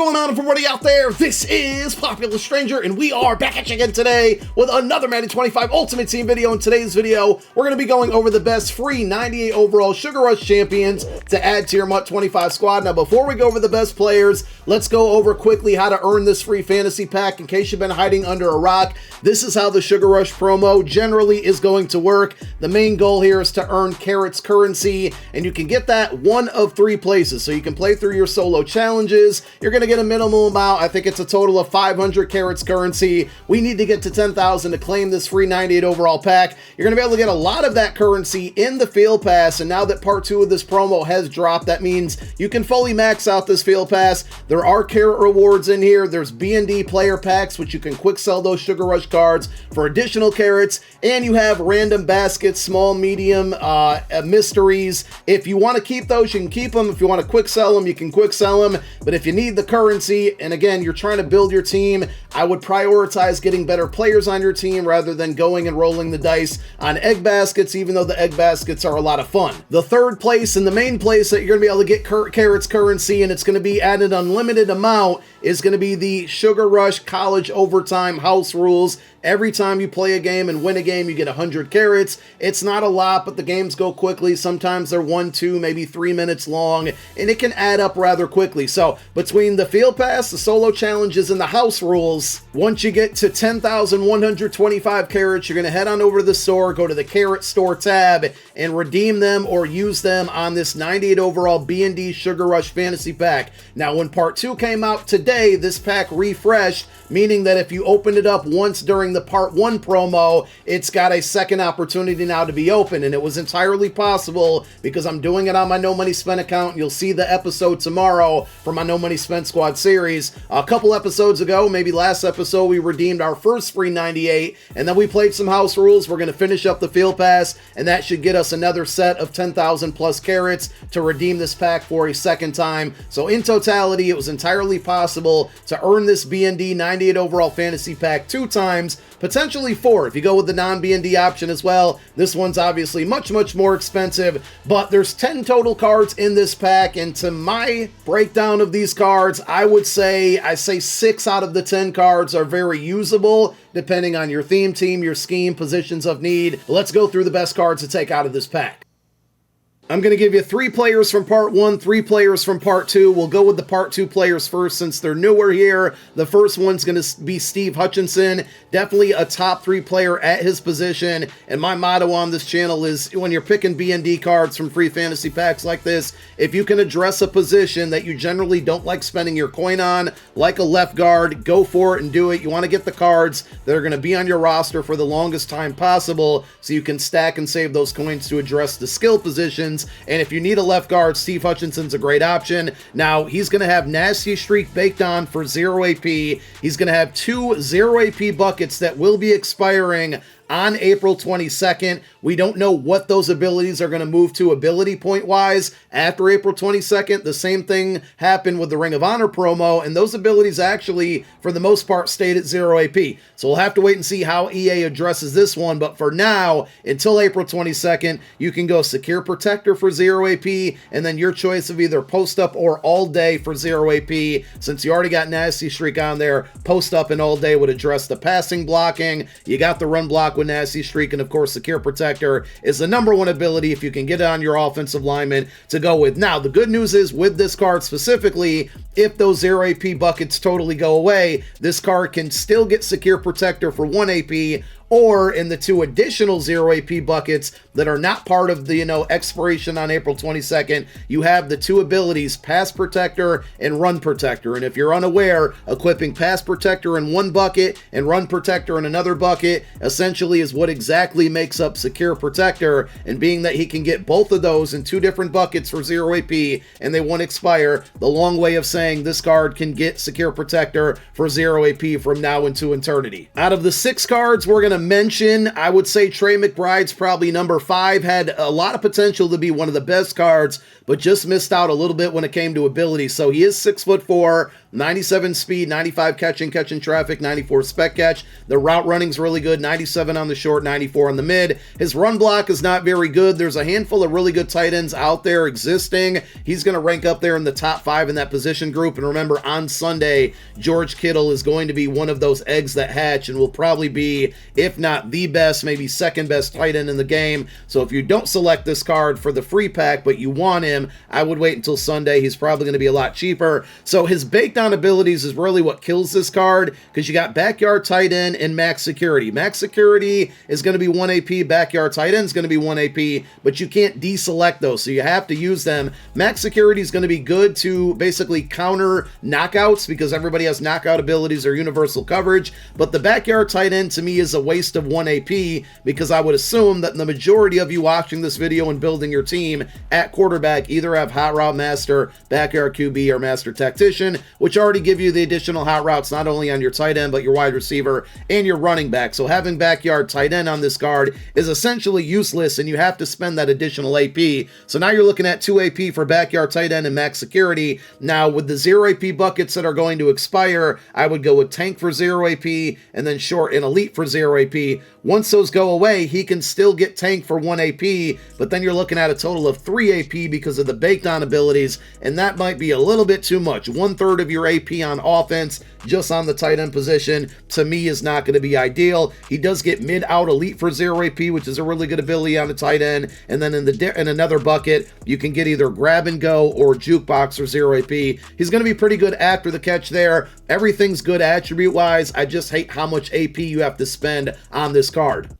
going on, everybody out there? This is Popular Stranger, and we are back at you again today with another Madden 25 Ultimate Team video. In today's video, we're going to be going over the best free 98 overall Sugar Rush champions to add to your MUT 25 squad. Now, before we go over the best players, let's go over quickly how to earn this free fantasy pack. In case you've been hiding under a rock, this is how the Sugar Rush promo generally is going to work. The main goal here is to earn carrots currency, and you can get that one of three places. So you can play through your solo challenges. You're going to get a minimal amount. I think it's a total of 500 carrots currency. We need to get to 10,000 to claim this free 98 overall pack. You're going to be able to get a lot of that currency in the field pass, and now that part 2 of this promo has dropped, that means you can fully max out this field pass. There are carrot rewards in here. There's B&D player packs, which you can quick sell those Sugar Rush cards for additional carrots, and you have random baskets, small, medium, mysteries. If you want to keep those, you can keep them. If you want to quick sell them, you can quick sell them. But if you need the currency, and again, you're trying to build your team, I would prioritize getting better players on your team rather than going and rolling the dice on egg baskets, even though the egg baskets are a lot of fun. The third place and the main place that you're going to be able to get carrots currency, and it's going to be at an unlimited amount, is going to be the Sugar Rush College Overtime House Rules. Every time you play a game and win a game, you get 100 carrots. It's not a lot, but the games go quickly. Sometimes they're 1, 2, maybe 3 minutes long, and it can add up rather quickly. So between the field pass, the solo challenges, and the house rules, once you get to 10,125 carrots, you're going to head on over to the store, go to the carrot store tab, and redeem them or use them on this 98 overall B&D Sugar Rush fantasy pack. Now, when part 2 came out today, this pack refreshed, meaning that if you opened it up once during the part 1 promo, it's got a second opportunity now to be open, and it was entirely possible because I'm doing it on my No Money Spent account. You'll see the episode tomorrow for my No Money Spent Squad series. A couple episodes ago, maybe last episode, we redeemed our first free 98, and then we played some house rules. We're going to finish up the field pass, and that should get us another set of 10,000 plus carrots to redeem this pack for a second time. So in totality, it was entirely possible to earn this B&D 98 overall fantasy pack 2 times, potentially 4 if you go with the non-B&D option as well. This one's obviously much more expensive, but there's 10 total cards in this pack, and to my breakdown of these cards, I say 6 out of the 10 cards are very usable, depending on your theme team, your scheme, positions of need. Let's go through the best cards to take out of this pack. I'm going to give you 3 players from part 1, 3 players from part 2. We'll go with the part 2 players first since they're newer here. The first one's going to be Steve Hutchinson. Definitely a top 3 player at his position. And my motto on this channel is when you're picking B&D cards from free fantasy packs like this, if you can address a position that you generally don't like spending your coin on, like a left guard, go for it and do it. You want to get the cards that are going to be on your roster for the longest time possible so you can stack and save those coins to address the skill positions. And if you need a left guard, Steve Hutchinson's a great option. Now, he's going to have Nasty Streak baked on for 0 AP. He's going to have 2 0 AP buckets that will be expiring on April 22nd. We don't know what those abilities are going to move to ability point wise after April 22nd. The same thing happened with the Ring of Honor promo, and those abilities actually, for the most part, stayed at 0 AP. So we'll have to wait and see how EA addresses this one, but for now, until April 22nd, you can go Secure Protector for 0 AP, and then your choice of either Post Up or All Day for 0 AP. Since you already got Nasty Streak on there, Post Up and All Day would address the passing blocking. You got the run block with Nasty Streak, and of course Secure Protector is the #1 ability if you can get it on your offensive lineman to go with. Now, the good news is with this card specifically, if those 0 AP buckets totally go away, this card can still get Secure Protector for 1 AP, or in the 2 additional 0 AP buckets that are not part of the, expiration on April 22nd, you have the 2 abilities, Pass Protector and Run Protector. And if you're unaware, equipping Pass Protector in one bucket and Run Protector in another bucket essentially is what exactly makes up Secure Protector. And being that he can get both of those in 2 different buckets for 0 AP and they won't expire, the long way of saying this card can get Secure Protector for 0 AP from now into eternity. Out of the 6 cards we're going to mention, I would say Trey McBride's probably number 5. Had a lot of potential to be one of the best cards, but just missed out a little bit when it came to ability. So he is 6'4", 97 speed, 95 catching traffic, 94 spec catch. The route running's really good, 97 on the short, 94 on the mid. His run block is not very good. There's a handful of really good tight ends out there existing. He's going to rank up there in the top 5 in that position group. And remember, on Sunday, George Kittle is going to be one of those eggs that hatch and will probably be, if not the best, maybe second best tight end in the game. So if you don't select this card for the free pack, but you want him, I would wait until Sunday. He's probably going to be a lot cheaper. So his baked on abilities is really what kills this card, because you got backyard tight end and max security. Max security is going to be 1 AP, backyard tight end is going to be 1 AP, but you can't deselect those, so you have to use them. Max security is going to be good to basically counter knockouts, because everybody has knockout abilities or universal coverage, but the backyard tight end to me is a waste of 1 AP, because I would assume that the majority of you watching this video and building your team at quarterback either have Hot Route Master, Backyard QB, or Master Tactician, which already give you the additional hot routes not only on your tight end, but your wide receiver and your running back. So having backyard tight end on this card is essentially useless, and you have to spend that additional AP. So now you're looking at 2 AP for backyard tight end and max security. Now with the 0 AP buckets that are going to expire, I would go with tank for 0 AP and then short and elite for 0 AP. Once those go away, he can still get tank for 1 AP, but then you're looking at a total of 3 AP because of the baked on abilities, and that might be a little bit too much. 1/3 of your AP on offense just on the tight end position to me is not going to be ideal. He does get mid out elite for 0 AP, which is a really good ability on the tight end, and then in another bucket you can get either grab and go or jukebox for 0 AP. He's going to be pretty good after the catch there. Everything's good attribute wise. I just hate how much AP you have to spend on this card.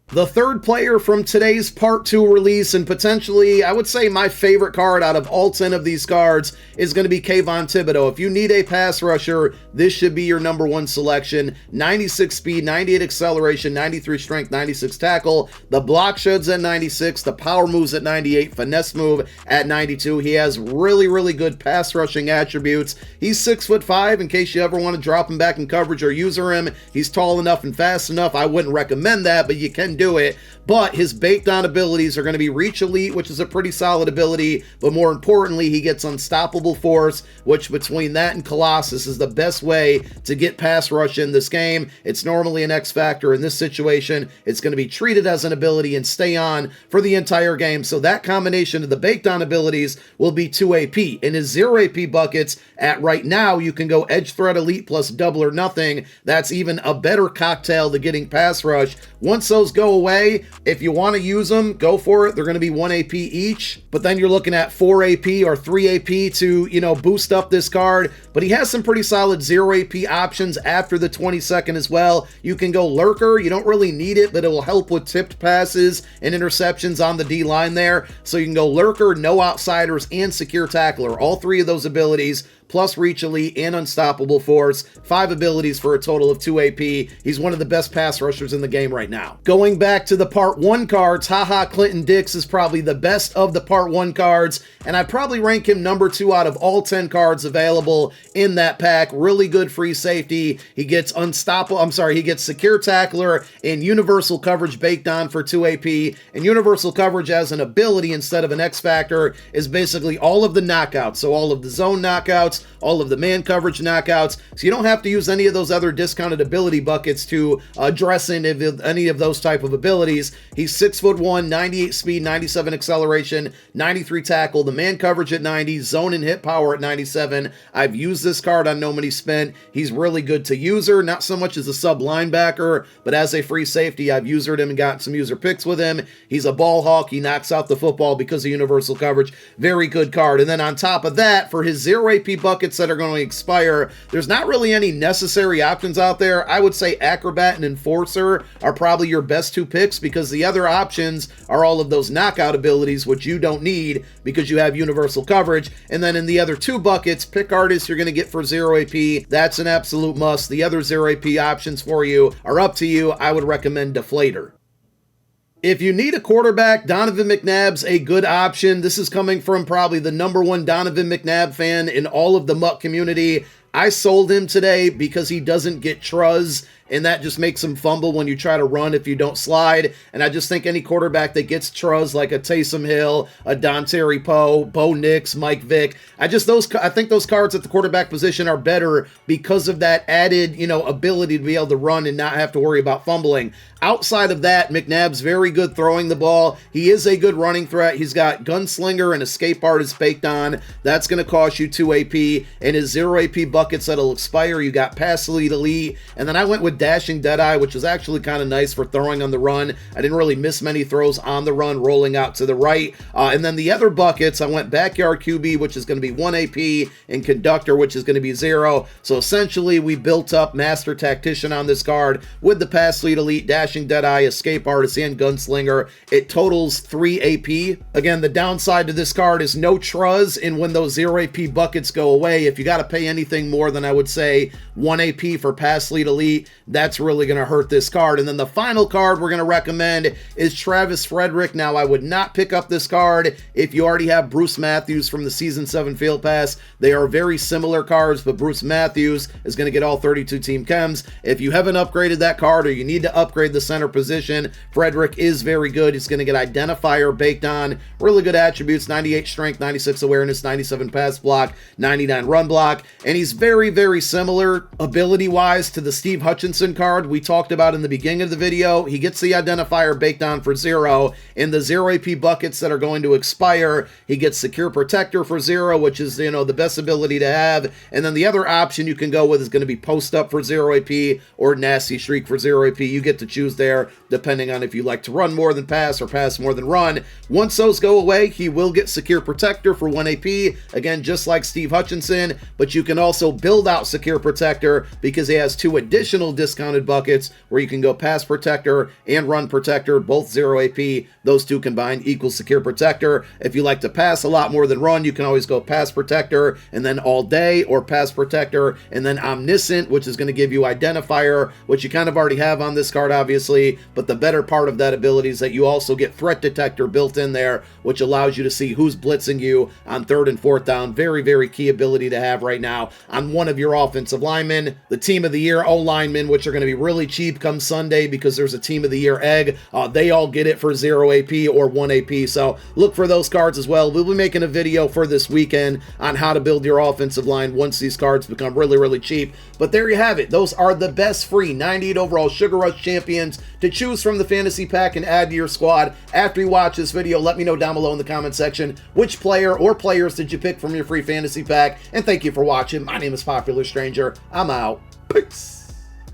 The third player from today's Part 2 release, and potentially, I would say my favorite card out of all 10 of these cards, is going to be Kayvon Thibodeau. If you need a pass rusher, this should be your number 1 selection. 96 speed, 98 acceleration, 93 strength, 96 tackle. The block sheds at 96, the power moves at 98, finesse move at 92. He has really, really good pass rushing attributes. He's 6'5", in case you ever want to drop him back in coverage or user him. He's tall enough and fast enough. I wouldn't recommend that, but you can do it. But his baked on abilities are going to be reach elite, which is a pretty solid ability, but more importantly, he gets unstoppable force, which between that and Colossus is the best way to get pass rush in this game. It's normally an X factor. In this situation, it's going to be treated as an ability and stay on for the entire game. So that combination of the baked on abilities will be 2 AP. In his 0 AP buckets, at right now, you can go edge threat elite plus double or nothing. That's even a better cocktail to getting pass rush. Once those go away, if you want to use them, go for it. They're going to be 1 AP each, but then you're looking at 4 AP or 3 AP to, boost up this card. But he has some pretty solid 0 AP options after the 22nd as well. You can go lurker. You don't really need it, but it will help with tipped passes and interceptions on the D line there. So you can go lurker, no outsiders, and secure tackler. All 3 of those abilities, plus reach elite and unstoppable force. 5 abilities for a total of 2 AP. He's one of the best pass rushers in the game right now. Going back to the Part 1 cards, Clinton Dix is probably the best of the Part 1 cards, and I'd probably rank him number 2 out of all 10 cards available in that pack. Really good free safety. He gets he gets secure tackler and universal coverage baked on for 2 AP, and universal coverage as an ability instead of an X factor is basically all of the knockouts. So all of the zone knockouts, all of the man coverage knockouts, so you don't have to use any of those other discounted ability buckets to address any of those type of abilities. He's 6'1", 98 speed, 97 acceleration, 93 tackle, the man coverage at 90, zone and hit power at 97. I've used this card on No Money Spent. He's really good to user, not so much as a sub linebacker, but as a free safety, I've usered him and gotten some user picks with him. He's a ball hawk. He knocks out the football because of universal coverage. Very good card. And then on top of that, for his 0 AP buckets that are going to expire, there's not really any necessary options out there. I would say Acrobat and Enforcer are probably your best 2 picks, because the other options are all of those knockout abilities, which you don't need because you have universal coverage. And then in the other 2 buckets, pick artists you're going to get for 0 AP. That's an absolute must. The other 0 AP options for you are up to you. I would recommend Deflator. If you need a quarterback, Donovan McNabb's a good option. This is coming from probably the number 1 Donovan McNabb fan in all of the MUT community. I sold him today because he doesn't get truz, and that just makes him fumble when you try to run if you don't slide. And I just think any quarterback that gets truz, like a Taysom Hill, a Dontari Poe, Bo Nix, Mike Vick, I think those cards at the quarterback position are better because of that added, ability to be able to run and not have to worry about fumbling. Outside of that, McNabb's very good throwing the ball. He is a good running threat. He's got Gunslinger and Escape Artist baked on. That's going to cost you 2 AP. And his 0 AP buckets that'll expire, you got Pass Lead Elite. And then I went with Dashing Deadeye, which is actually kind of nice for throwing on the run. I didn't really miss many throws on the run, rolling out to the right. And then the other buckets, I went Backyard QB, which is going to be 1 AP, and Conductor, which is going to be 0. So essentially, we built up Master Tactician on this card with the Pass Lead Elite, Dashing Deadeye, Escape Artist, and Gunslinger. It totals 3 AP. Again, the downside to this card is no truz, and when those 0 AP buckets go away, if you got to pay anything more than, I would say, 1 AP for Pass Lead Elite, that's really going to hurt this card. And then the final card we're going to recommend is Travis Frederick. Now, I would not pick up this card if you already have Bruce Matthews from the Season 7 Field Pass. They are very similar cards, but Bruce Matthews is going to get all 32 team chems. If you haven't upgraded that card, or you need to upgrade the center position, Frederick is very good. He's going to get Identifier baked on, really good attributes, 98 strength, 96 awareness, 97 pass block, 99 run block, and he's very, very similar ability-wise to the Steve Hutchinson card we talked about in the beginning of the video. He gets the Identifier baked on for 0. In the 0 AP buckets that are going to expire, he gets Secure Protector for 0, which is, the best ability to have. And then the other option you can go with is going to be Post Up for 0 AP or Nasty Streak for 0 AP. You get to choose there, depending on if you like to run more than pass or pass more than run. Once those go away, he will get Secure Protector for 1 AP, again, just like Steve Hutchinson, but you can also build out Secure Protector because he has 2 additional discounted buckets where you can go Pass Protector and Run Protector, both 0 AP. Those 2 combined equals Secure Protector. If you like to pass a lot more than run, you can always go Pass Protector and then All Day, or Pass Protector and then Omniscient, which is going to give you Identifier, which you kind of already have on this card, obviously, but the better part of that ability is that you also get Threat Detector built in there, which allows you to see who's blitzing you on 3rd and 4th down. Very, very key ability to have right now on one of your offensive linemen. The Team of the Year O-linemen, which are going to be really cheap come Sunday because there's a Team of the Year egg. They all get it for 0 AP or 1 AP, so look for those cards as well. We'll be making a video for this weekend on how to build your offensive line once these cards become really, really cheap. But there you have it. Those are the best free 98 overall Sugar Rush champions to choose from the fantasy pack and add to your squad. After you watch this video, let me know down below in the comment section which player or players did you pick from your free fantasy pack. And thank you for watching. My name is Popular Stranger. I'm out. Peace.